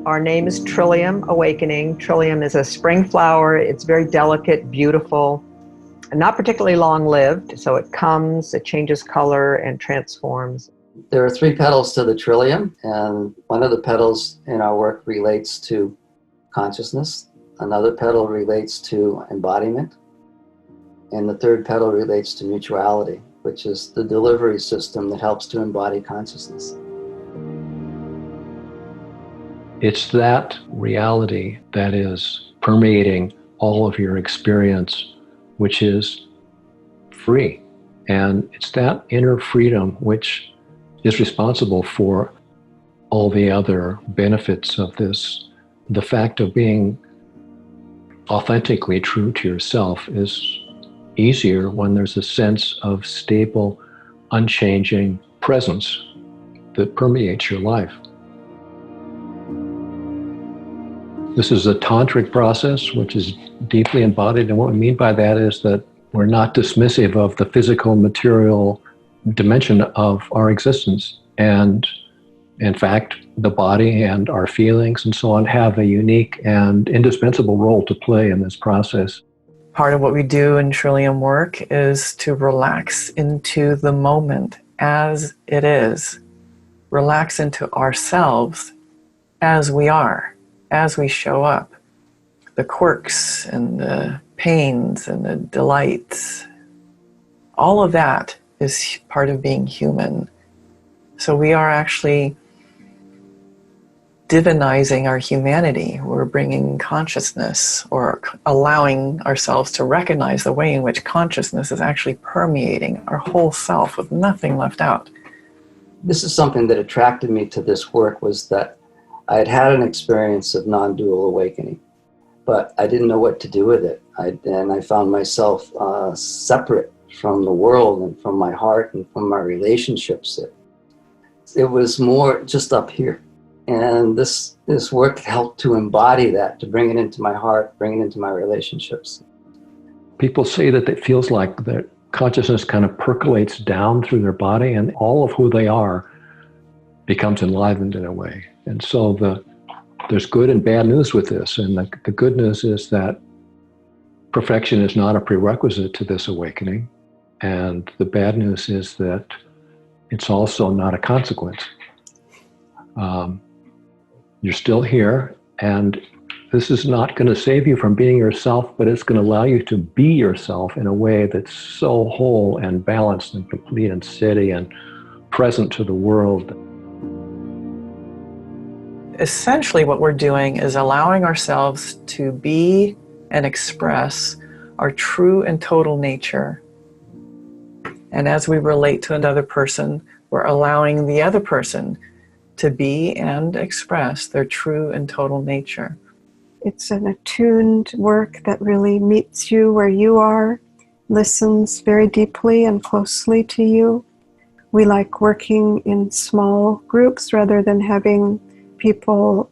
Our name is Trillium Awakening. Trillium is a spring flower. It's very delicate, beautiful, and not particularly long-lived. So it comes, it changes color, and transforms. There are 3 petals to the trillium, and one of the petals in our work relates to consciousness. Another petal relates to embodiment. And the 3rd petal relates to mutuality, which is the delivery system that helps to embody consciousness. It's that reality that is permeating all of your experience, which is free. And it's that inner freedom which is responsible for all the other benefits of this. The fact of being authentically true to yourself is easier when there's a sense of stable, unchanging presence that permeates your life. This is a tantric process, which is deeply embodied. And what we mean by that is that we're not dismissive of the physical, material dimension of our existence. And in fact, the body and our feelings and so on have a unique and indispensable role to play in this process. Part of what we do in Trillium work is to relax into the moment as it is. Relax into ourselves as we are, as we show up. The quirks and the pains and the delights, all of that is part of being human. So we are actually divinizing our humanity. We're bringing consciousness, or allowing ourselves to recognize the way in which consciousness is actually permeating our whole self with nothing left out. This is something that attracted me to this work, was that I had had an experience of non-dual awakening, but I didn't know what to do with it. And I found myself separate from the world and from my heart and from my relationships. It was more just up here. And this work helped to embody that, to bring it into my heart, bring it into my relationships. People say that it feels like their consciousness kind of percolates down through their body, and all of who they are becomes enlivened in a way. And so there's good and bad news with this. And the good news is that perfection is not a prerequisite to this awakening. And the bad news is that it's also not a consequence. You're still here, and this is not going to save you from being yourself, but it's going to allow you to be yourself in a way that's so whole and balanced and complete and steady and present to the world. Essentially, what we're doing is allowing ourselves to be and express our true and total nature. And as we relate to another person, we're allowing the other person to be and express their true and total nature. It's an attuned work that really meets you where you are, listens very deeply and closely to you. We like working in small groups rather than having people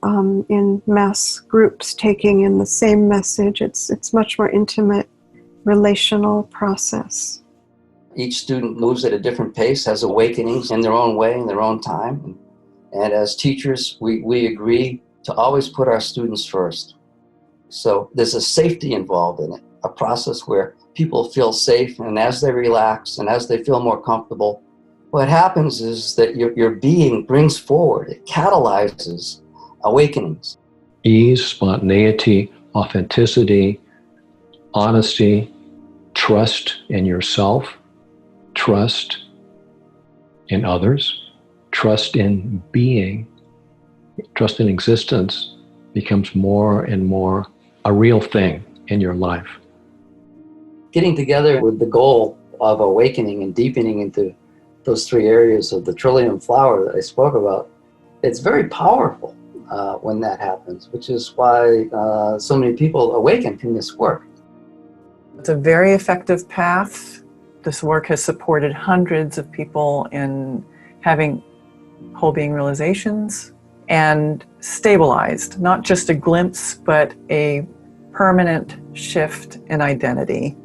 in mass groups taking in the same message. It's much more intimate, relational process. Each student moves at a different pace, has awakenings in their own way, in their own time. And as teachers, we agree to always put our students first. So there's a safety involved in it, a process where people feel safe, and as they relax and as they feel more comfortable, what happens is that your being brings forward, it catalyzes awakenings. Ease, spontaneity, authenticity, honesty, trust in yourself, trust in others, trust in being, trust in existence becomes more and more a real thing in your life. Getting together with the goal of awakening and deepening into those 3 areas of the trillium flower that I spoke about, it's very powerful when that happens, which is why so many people awaken from this work. It's a very effective path. This work has supported hundreds of people in having whole being realizations and stabilized, not just a glimpse, but a permanent shift in identity.